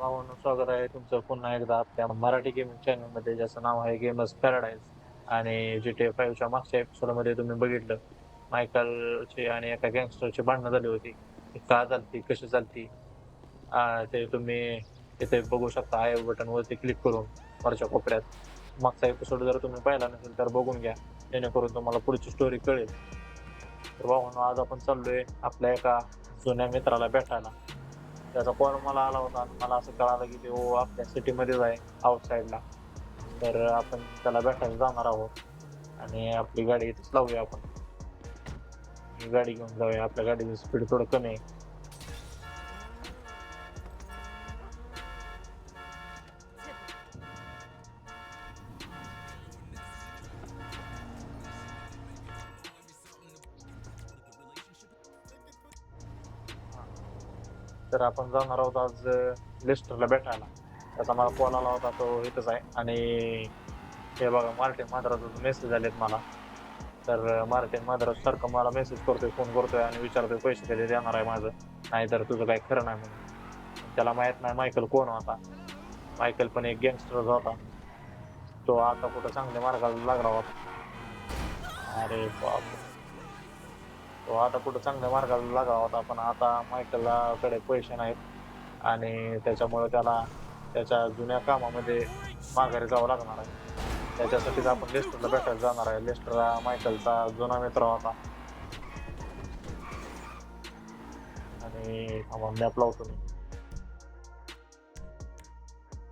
भावांनो, स्वागत आहे तुमचं पुन्हा एकदा आपल्या मराठी गेमिंग चॅनलमध्ये, ज्याचं नाव आहे गेमर्स पॅराडाईज. आणि GTA 5च्या मागच्या एपिसोडमध्ये तुम्ही बघितलं, मायकलची आणि एका गँगस्टरची भांडणं झाली होती. ती का झालती, कशी झालती, ते तुम्ही इथे बघू शकता आय बटनवरती क्लिक करून वरच्या कोपऱ्यात. मागचा एपिसोड जर तुम्ही पाहिला नसेल तर बघून घ्या, जेणेकरून तुम्हाला पुढची स्टोरी कळेल. तर भावांनो, आज आपण चाललोय आपल्या एका जुन्या मित्राला भेटायला. त्याचा कॉल मला आला होता आणि मला असं कळालं की तो आपल्या सिटीमध्येच आहे, आउटसाईडला. तर आपण त्याला भेटायला जाणार आहोत आणि आपली गाडी इथेच लावूया आपण. ही गाडी घेऊन जाऊया, आपल्या गाडीची स्पीड थोडं कमी आहे. हा. तर आपण जाणार आहोत आज लेस्टरला भेटायला. त्याचा मला कॉल आला होता, तो इथंच आहे. आणि हे बघा, मार्टिन माधराचा मेसेज आलेत मला. तर मार्टिन माधरा सारखं मला मेसेज करतोय, फोन करतोय आणि विचारतोय पैसे कधी देणार आहे माझं, नाहीतर तुझं काही खरं नाही म्हणून. त्याला माहित नाही मायकल कोण होता. मायकल पण एक गँगस्टरच होता. तो आता कुठं चांगल्या मार्गाला लागला होता. अरे बाप, तो आता कुठं चांगल्या मार्गाला लागला होता, पण आता मायकलला कडे पैसे नाहीत. आणि त्याच्यामुळे त्याला त्याच्या जुन्या कामामध्ये माघारी जावं लागणार आहे. त्याच्यासाठीच आपण लेस्टरला भेटायला जाणार आहे. लेस्टर हा मायकलचा जुना मित्र होता. आणि थांबा, मॅप लावतो मी.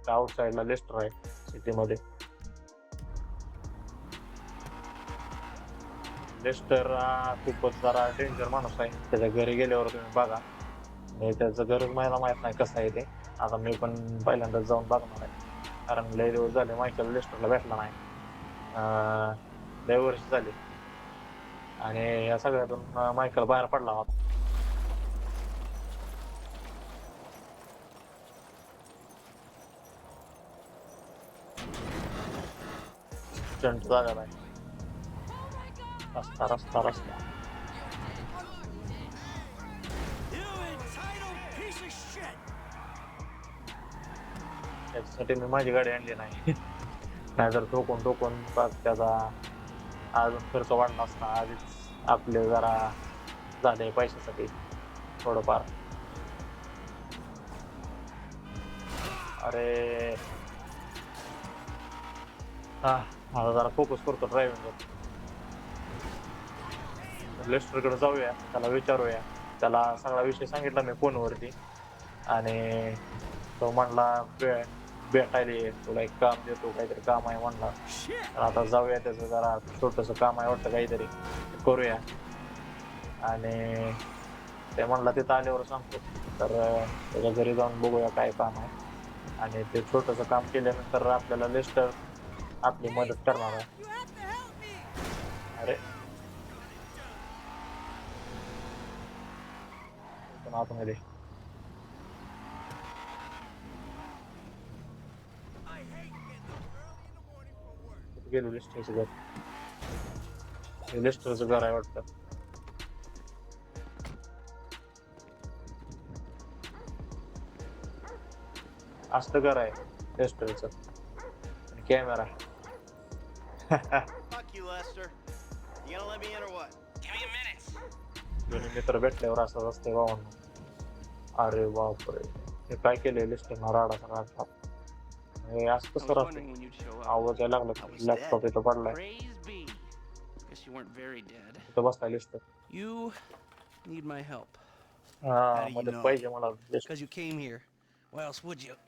आउट साईडला लेस्टर आहे सिटीमध्ये. लेस्टर हा खूपच जरा डेंजर माणूस आहे. त्याच्या घरी गेल्यावर तुम्ही बघा. आणि त्याचं घर मला माहित नाही कसं आहे ते. आता मी पण पहिल्यांदाच जाऊन बघणार आहे, कारण लय दिवस झाले मायकल लेस्टरला भेटला नाही. अं, लय वर्ष झाली. आणि या सगळ्यातून मायकल बाहेर पडला होता. स्टंट जागा आहे. रस्ता रस्ता रस्ता. त्याच्यासाठी मी माझी गाडी आणली नाही. नाहीतर ठोकून ठोकून पाक त्याचा अजून खर्च वाढला असता. आधीच आपले जरा झाले पैशासाठी थोडंफार. अरे हा, आता जरा फोकस करतो ड्रायव्हिंगवर. लेस्टरकडे जाऊया, त्याला विचारूया. त्याला सगळा विषय सांगितला मी फोनवरती. आणि तो म्हणला भेटायला ये, तुला एक काम देतो, काहीतरी काम आहे म्हणला. तर आता जाऊया, त्याचं जरा छोटंसं काम आहे वाटतं काहीतरी, ते करूया. आणि ते म्हणला तिथं आल्यावर सांगतो. तर त्याच्या घरी जाऊन बघूया काय काम आहे. आणि ते छोटंसं काम केल्यानंतर आपल्याला लेस्टर आपली मदत करणार आहे. अरे, पण आतमध्ये कुठे गेलो लेस्टरचं घर? हे लेस्टरचं घर आहे वाटतं. असतं घर आहे लेस्टरचं. आणि camera. Fuck you, Lester. You gonna let me in or what? Give me a minute. दोन्ही मित्र भेटल्यावर असं असते भावांनो. अरे बापरे, हे काय केलंय लेस्टरनं राडा सगळा. हे असं I कसं was राहते? wondering when you'd show up. आवाज यायला I लागला, was लॅपटॉप dead. इथं पडलाय. Praise be. Guess you weren't very dead. इथं बसलाय Lester. You need my help. How हा, do you मदत know? पाहिजे मला Lester. Because you came here. Why else would you?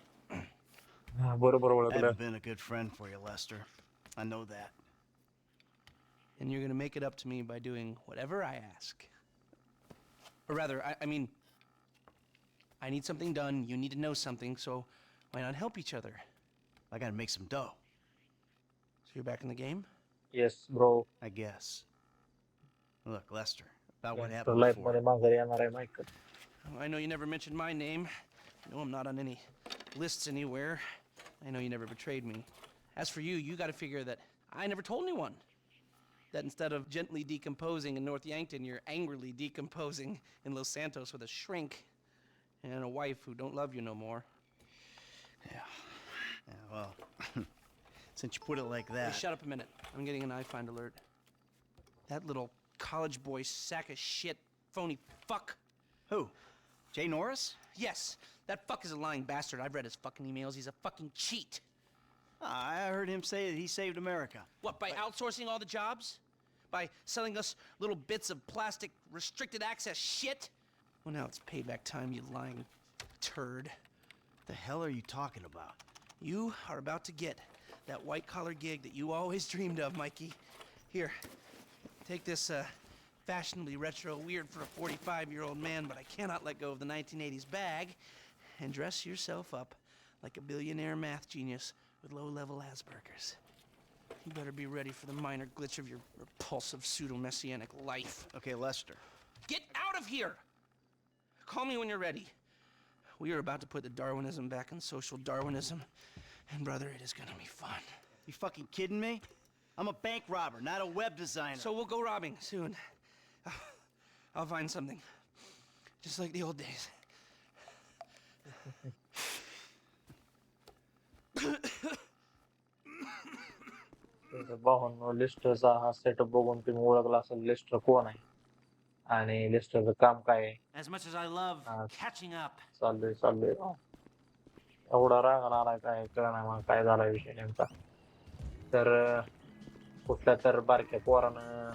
हा, बरोबर I ओळखलं. haven't been a good friend for you, Lester. I know that. And you're going to make it up to me by doing whatever I ask. Or rather, I mean, I need something done, you need to know something, so why not help each other? I gotta make some dough, So you're back in the game? Yes bro. I guess. Look, Lester, about what gangster happened life before. मध्ये माघारी येणार आहे Michael. I know you never mentioned my name. I know I'm not on any lists anywhere. I know you never betrayed me. As for you, you gotta figure that I never told anyone. That instead of gently decomposing in North Yankton, you're angrily decomposing in Los Santos with a shrink and a wife who don't love you no more. Yeah, well, since you put it like Hey, that. shut up a minute. I'm getting an iFind alert. That little college boy sack of shit, phony fuck. Who? Jay Norris? Yes, that fuck is a lying bastard. I've read his fucking emails. He's a fucking cheat. I heard him say that he saved America. What, by outsourcing all the jobs? By selling us little bits of plastic restricted access shit? Well, now it's payback time, you lying turd. What the hell are you talking about? You are about to get that white-collar gig that you always dreamed of, Mikey. Here, take this, fashionably retro weird for a 45-year-old man, but I cannot let go of the 1980s bag, and dress yourself up like a billionaire math genius with low-level Asperger's. You better be ready for the minor glitch of your repulsive pseudo-messianic life. Okay, Lester. Get out of here! Call me when you're ready. We are about to put the Darwinism back in social Darwinism, and brother, it is gonna be fun. You fucking kidding me? I'm a bank robber, not a web designer. So we'll go robbing soon. I'll find something. Just like the old days. भावांनो लिस्टरचा हा setup बघून तुम्ही ओळखला असेल Leicester कोण आहे आणि लिस्टरचं काम काय आहे. As much as I love Uh, catching up, चाललोय एवढा राग आलाय काय कळणार मला काय झाला विषय नेमका. तर कुठल्या तर बारक्या पोरानं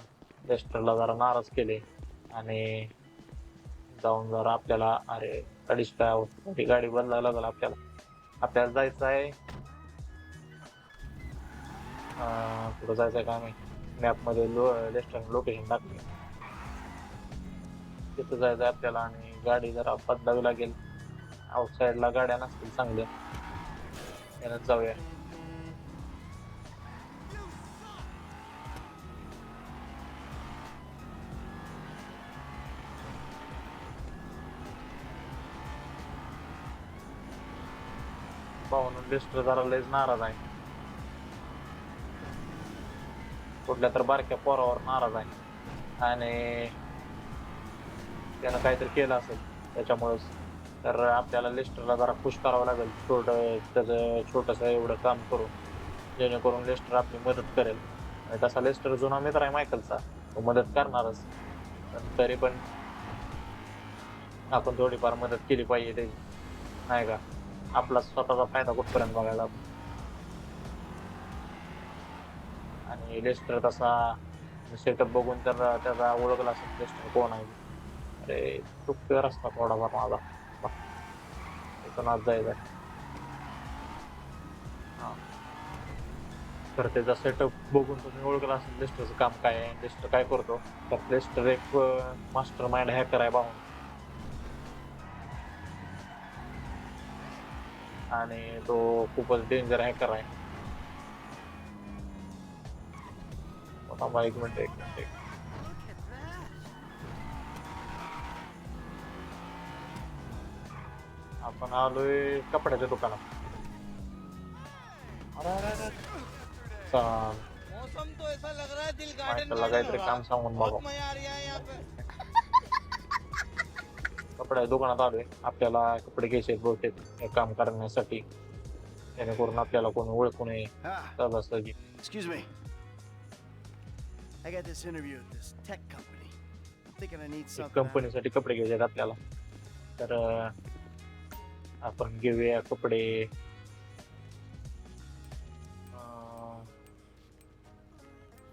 लिस्टरला जरा नाराज केले आणि जाऊन जरा आपल्याला अरे गाडीच काय होत गाडी बदलायला लागल आपल्याला जायचं आहे कुठं जायचं काय माहिती मॅपमध्ये लिस्टर लोकेशन टाकले तिथं जायचं आपल्याला आणि गाडी जरा बदलावी लागेल. आउटसाईडला गाड्या नसतील चांगल्या यानं जाऊया. पाहून लिस्टर जरा लयच नाराज आहे. कुठल्या तर बारक्या पोरावर नाराज आहे आणि त्यानं काहीतरी केलं असेल त्याच्यामुळेच. तर आपल्याला लिस्टरला जरा खुश करावं लागेल त्याचं छोटंसं एवढं काम करून जेणेकरून लिस्टर आपली मदत करेल. आणि तसा लिस्टर जुना मित्र आहे मायकलचा तो मदत करणारच पण तरी पण आपण थोडीफार मदत केली पाहिजे त्याची नाही का. आपला स्वतःचा फायदा कुठपर्यंत बघायला आणि लिस्टर तसा सेटअप बघून तर त्याचा ओळखला असेल लिस्टर कोण आहे. अरे चुकतोय रस्ता थोडाफार माझा इथून आज जायचं आहे. तर त्याचा सेटअप बघून तुम्ही ओळखला असेल लिस्टरचं काम काय आहे लिस्टर काय करतो. तर लिस्टर एक मास्टर माइंड हॅकर आहे पाहून आणि तो खूपच डेंजर हॅकर आहे. एक मिनिट आपण आलोय कपड्याच्या दुकानात. चाल मौसम तो ऐसा लग रहा है दिल गार्डन मायकलला काहीतरी काम सांगून बघा. बहुत मजा आ रहा है यहाँ पे. कपड्याच्या दुकानात आलोय आपल्याला कपडे घ्यायचे बहुतेक हे काम करण्यासाठी जेणेकरून आपल्याला कोणी ओळखू नये. सहजासहजी Excuse me. I got this interview at this tech company. I'm thinking I need something. कंपनीसाठी कपडे घ्यायचे आहेत आपल्याला. तर आपण घेऊया कपडे.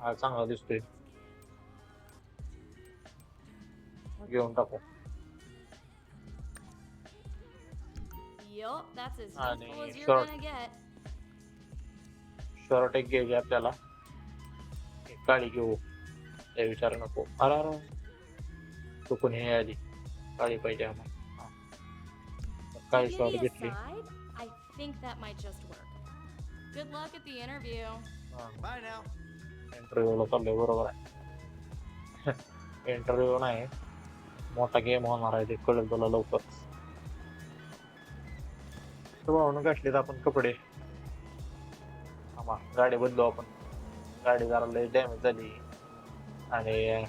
हा चांगला दिसतोय घेऊन टाकू. Yup, that's as आणि useful as you're short. gonna get. Short एक घ्यायचे आपल्याला. एक काळी घेऊ त्या विचार नको. अरे चुकून हे आली काळी पाहिजे आम्हाला. काळी Give शॉर्ट me a घेतली. side? I think that might just work. Good luck at the interview. Bye now. इंटरव्ह्यूला चाललोय बरोबर आहे. इंटरव्ह्यू नाही मोठा गेम होणार आहे ते कळेल तुला लवकर. म्हणून घातलेत आपण कपडे. आम्हा गाडी बदलू आपण. गाडी जरा लय डॅमेज झाली आणि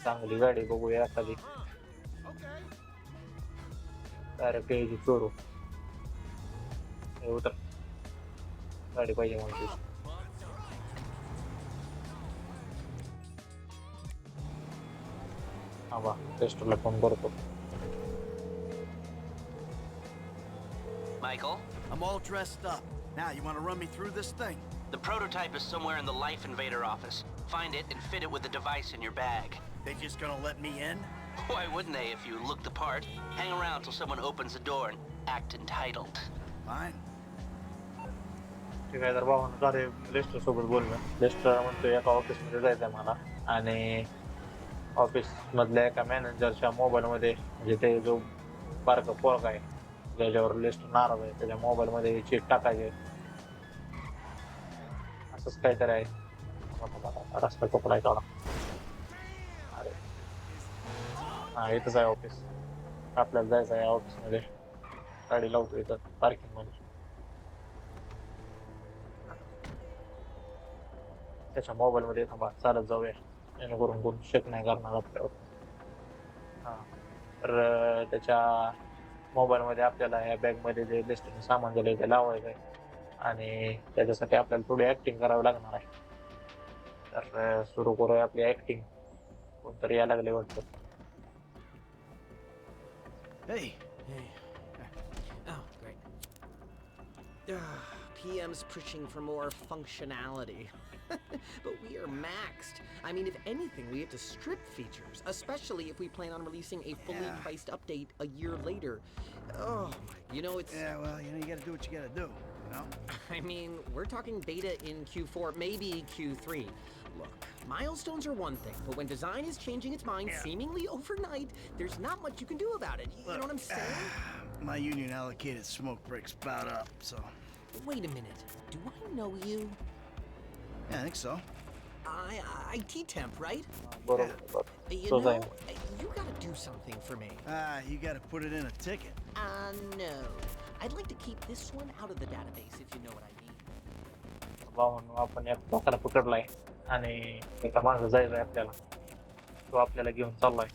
चांगली गाडी बघूया एखादी डायरेक्ट यायची चोरू. हे उतर गाडी पाहिजे म्हणते हा बा टेस्टरला फोन करतो Michael, I'm all dressed up. Now, you want to run me through this thing? the prototype is somewhere in the Life Invader office. Find it and fit it with the device in your bag. They just gonna let me in? Why wouldn't they if you look the part? Hang around till someone opens the door and act entitled. Fine. ठीक आहे तर भावानं झाले Lester सोबत बोलणं Lester म्हणतो एका ऑफिसमध्ये जायचं आहे मला आणि ऑफिस मधल्या एका मॅनेजरच्या मोबाईलमध्ये म्हणजे ते जो बारका पोरगा आहे ज्याच्यावर लिस्ट नाराज आहे त्याच्या मोबाईलमध्ये चेक टाकायचे असंच काहीतरी आहे रस्ता कोपडा आहे थोडा अरे हा इथंच आहे ऑफिस आपल्याला जायचं आहे ऑफिसमध्ये गाडी लावतो इथं पार्किंग मध्ये त्याच्या मोबाईल मध्ये थांबा चालत जाऊया जेणेकरून कोण शेक नाही करणार आपल्यावर हा तर त्याच्या मोबाईल मध्ये आपल्याला ह्या बॅग मध्ये जे लिस्टने सामान दिलंय ते लावायचं आहे आणि त्याच्यासाठी आपल्याला थोडी ऍक्टिंग करावी लागणार आहे तर सुरू करूया आपली ऍक्टिंग कोणतरी यायला लागले वाटतं Hey, Oh, great. PM's pushing for more functionality. But we are maxed. I mean, if anything, we have to strip features, especially if we plan on releasing a fully Yeah. priced update a year later. Oh, you know, it's. yeah, well, you gotta do what you gotta do, you know? I mean, we're talking beta in Q4, maybe Q3. Look, milestones are one thing, but when design is changing its mind Yeah. seemingly overnight, there's not much you can do about it. You know what I'm saying? My union allocated smoke breaks about up, so. Wait a minute. Do I know you? Yeah, I think so. IT temp, right? बरोबर You So know, then- you gotta do something for me. You gotta put it in a ticket. No. I'd like to keep this one out of the database, if you know what I mean. भावानं आपण एक लोकांना पकडलाय आणि एका माणसं जायचंय आपल्याला तो आपल्याला घेऊन चाललाय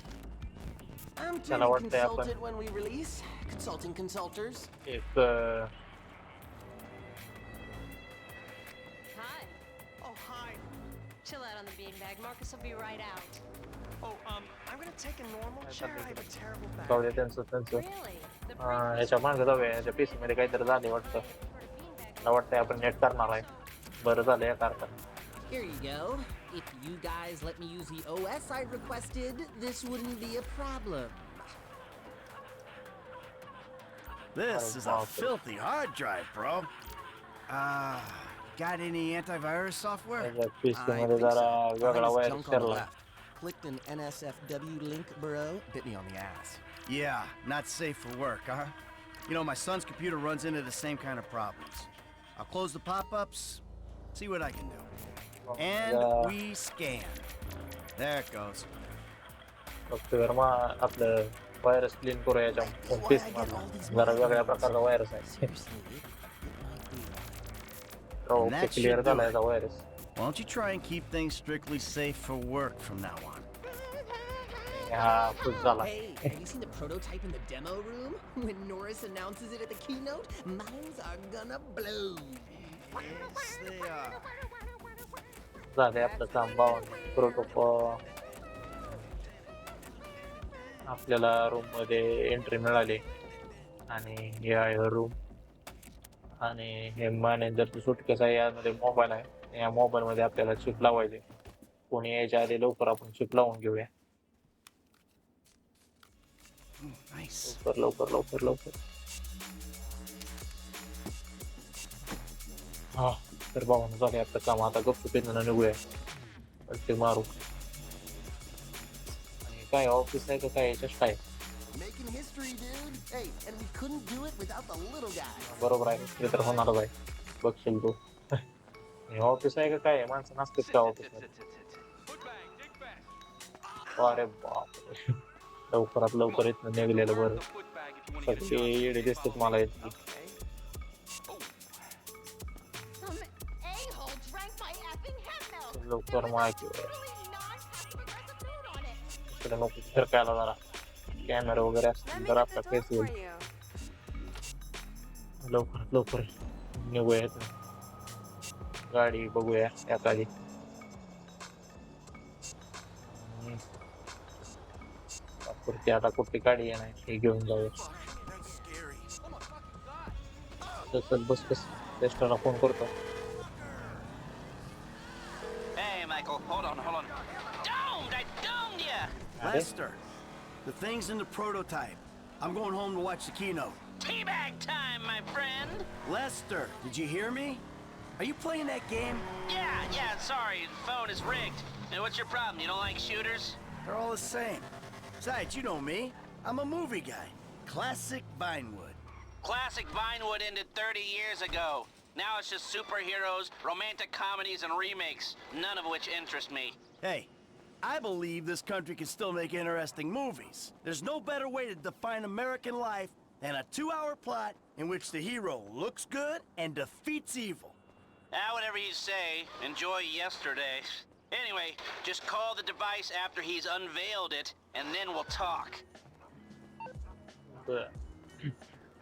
I'm Shall I pretty work there, consulted when we release. Consulting consulters. एक Hi. Oh, hi. Chill out on the beanbag. Marcus will be right out. Oh, I'm gonna take a normal chair. I have a terrible back. जाऊ दे त्यांचं Really? The ह्याच्या मागे जाऊया ह्याच्या PC मध्ये काहीतरी झाले वाटतं मला वाटतंय आपण नेट करणार आहे बरं झालं या अर्थानं Here you go. If you guys let me use the OS I requested, this wouldn't be a problem. This Oh, is a wow. filthy hard drive, bro. Got any antivirus software? त्याच्या PC I मध्ये think जरा so. वेगळा Behind this wire junk on the शिरला left. Clicked an NSFW link, bro. Bit me on the ass. Yeah, not safe for work, huh? You know, my son's computer runs into the same kind of problems. I'll close the pop-ups, see what I can do. And we scan. There it goes. Software मग आपलं virus clean करू याच्या Why I PC get all मधला these जरा वेगळ्या messages? प्रकारचा virus आहे Seriously, it might be. Okay that clear should do झाला it. याचा virus Why don't you try and keep things strictly safe for work from now on? हा खुश झाला Hey, have you seen the prototype in the demo room? When Norris announces it at the keynote, minds are gonna blow. Yes, they are. झाले आपलं काम भावानं protocol आपल्याला room मध्ये entry मिळाली आणि हे आहे रूम आणि हे मॅनेजरची सुटकेस आहे यामध्ये मोबाईल आहे या मोबाईल मध्ये आपल्याला चिप लावायचे कोणी यायच्या आधी लवकर आपण चिप लावून घेऊया Ooh, nice. लवकर लवकर लवकर लवकर हा तर भावानं झाले आपलं काम आता गपचुपीनं निघूया ते मारू आणि काय ऑफिस आहे का काय चेष्टा आहे Making history, dude. Hey, and we couldn't do it without the little guy. बरोबर आहे ते तर होणारच आहे बघशील तू हे ऑफिस आहे का काय आहे? माणसं नसतात का ऑफिस मध्ये अरे बाप लवकरात लवकर इथनं निघलेलं बरं सगळे येडे दिसतात मला इतकी Some a-hole drank my effing hemp milk. लवकर माहिती Really not passive-aggressive note on it. इकडे नको फिरकायला जरा कॅमेरा वगैरे असतील तर आपला फेस येईल लवकरात लवकर निघूया इथून. गाडी बघूया एखादी. पुढची आता कुठली गाडी आहे नाही हे घेऊन जाऊया. चल बस बस रेस्टॉरंटला फोन करतो. Hey, Michael, hold on. Domed! I domed ya! Lester, the thing's in the prototype. I'm going home to watch the keynote. Teabag time, my friend! Lester, did you hear me? Are you playing that game? Yeah, sorry, the phone is rigged. And what's your problem? You don't like shooters? They're all the same. Besides, you know me. I'm a movie guy. Classic Vinewood. Classic Vinewood ended 30 years ago. Now it's just superheroes, romantic comedies, and remakes, none of which interest me. Hey, I believe this country can still make interesting movies. There's no better way to define American life than a 2-hour plot in which the hero looks good and defeats evil. Whatever you say, enjoy yesterday. Anyway, just call the device after he's unveiled it, and then we'll talk.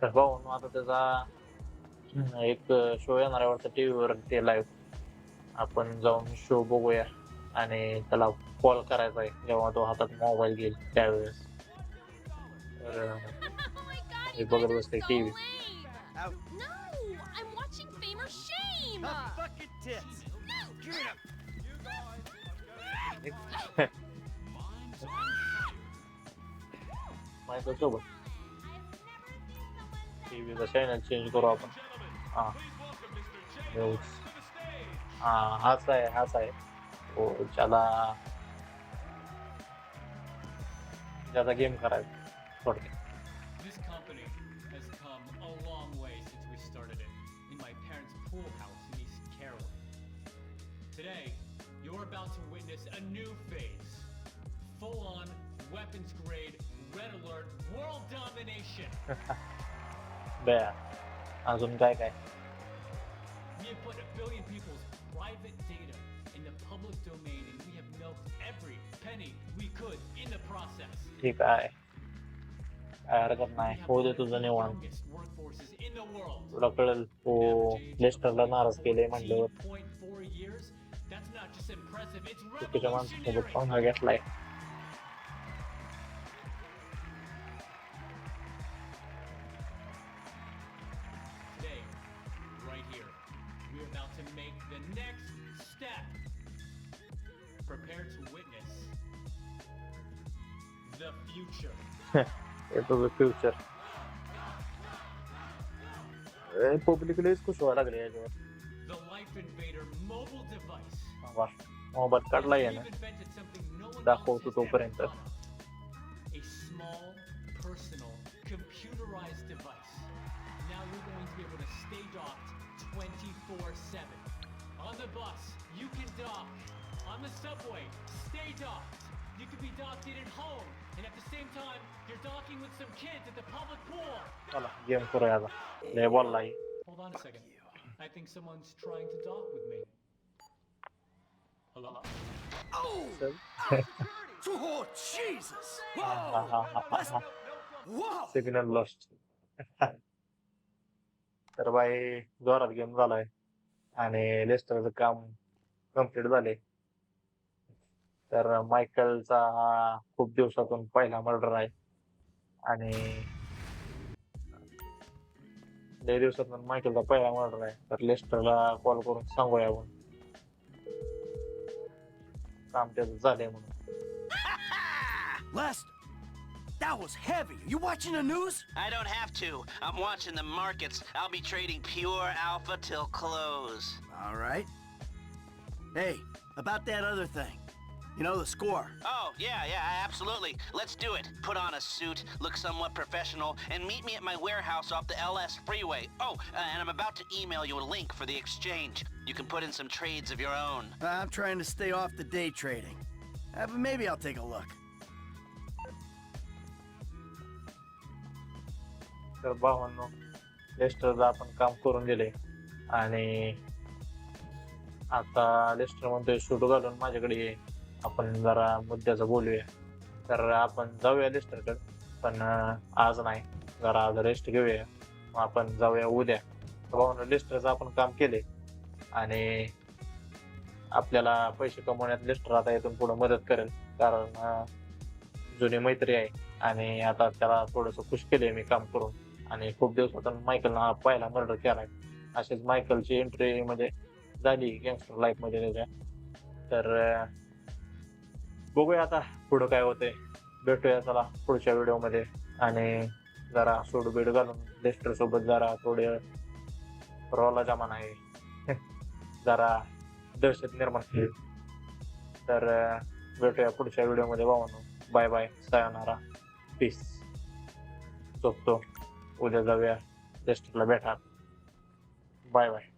तर भाऊ आता त्याचा एक show येणार आहे वाटतं TV वर ते लाईव्ह. आपण जाऊन शो बघूया आणि त्याला कॉल करायचा आहे जेव्हा तो हातात मोबाईल घेईल त्यावेळेस. तर Oh my god, हे you बघत guys are बसते so TV. lame. No, I'm watching Fame or Shame. Fucking tits. Give it up. माहिती सोबत टीव्हीचा चॅनल चेंज करू आपण. हा न्यूज. हाच आहे हो ज्यादा गेम करायचा थोडक्यात. This company has come a long way since we started it in my parents' pool house in East Carolina. Today, you're about to witness a new phase. Full-on, weapons-grade, red alert, world domination. बया अजून काय We have put 1 billion people's private data in the public domain, and we have milked every penny we could in the process. ठीक आहे काय हरकत नाही. होऊ दे तुझं निवांत. Youngest workforces in the world. तुला कळेल हो लेस्टरला नाराज केले म्हणल्यावर 18.4 years? That's not just impressive, it's चुकीच्या माणसासोबत revolutionary. पाहुणा घेतलाय. Today, right here, we're about to make the next step. Prepare to witness the future. हे तुझं फ्युचर. पब्लिकलीच खुश व्हायला लागले याच्यावर. The Life Invader mobile device. Mobile काढला We've यानं invented something no one else दाखवतो has ever तोपर्यंत. done. A small, personal, computerized device. Now you're going to be able to stay docked 24/7. On the bus, you can dock. On the subway, stay docked. You can be docked in at home, and at the same time, you're docking with some kids at the public pool. चला game करूया आता. लय बोललाय. Hold on a second. I think someone's trying to dock with me. Hello? Oh, Jesus! Whoa! Signal lost. तर बाई जोरात game झालाय आणि लेस्टरचं काम कम्प्लीट झाले. तर मायकलचा हा खूप दिवसातून पहिला मर्डर आहे आणि लय दिवसातून मायकलचा पहिला मर्डर आहे. तर लेस्टरला कॉल करून सांगूया आपण काम त्याचं झालंय म्हणून. Lester, that was heavy. You watching the news? I don't have to. I'm watching the markets. I'll be trading pure alpha till close. All right. Hey, about that other thing. You know, the score. Oh, yeah, absolutely. Let's do it. Put on a suit, look somewhat professional, and meet me at my warehouse off the LS freeway. Oh, and I'm about to email you a link for the exchange. You can put in some trades of your own. I'm trying to stay off the day trading. But maybe I'll take a look. तर भावांनो लेस्टरचं आपण काम करून दिले आणि आता Lester म्हणतोय shoot घालून माझ्याकडे ये. आपण जरा मुद्द्याचं बोलूया. तर आपण जाऊया लेस्टरकडे पण आज नाही. जरा आज रेस्ट घेऊया मग आपण जाऊया उद्या. भाऊनं लिस्टरचं आपण काम केले आणि आपल्याला पैसे कमवण्यात लिस्टर आता इथून पुढे मदत करेल, कारण जुनी मैत्री आहे आणि आता त्याला थोडंसं खुश केलंय मी काम करून. आणि खूप दिवसातून मायकलनं हा पहिला मर्डर केलाय. अशीच मायकलची एंट्री म्हणजे झाली गँगस्टर लाईफ मध्ये त्याच्या. तर बघूया आता पुढं काय होतंय. भेटूया चला पुढच्या व्हिडिओ मध्ये आणि जरा सोड बीड घालून लेस्टर सोबत जरा थोडे रोला जमान आहे जरा दहशत निर्माण केली. तर भेटूया पुढच्या व्हिडिओ मध्ये भावांनो. Bye bye, sayonara, peace. झोपतो, उद्या जाऊया लेस्टरला भेटा. Bye bye.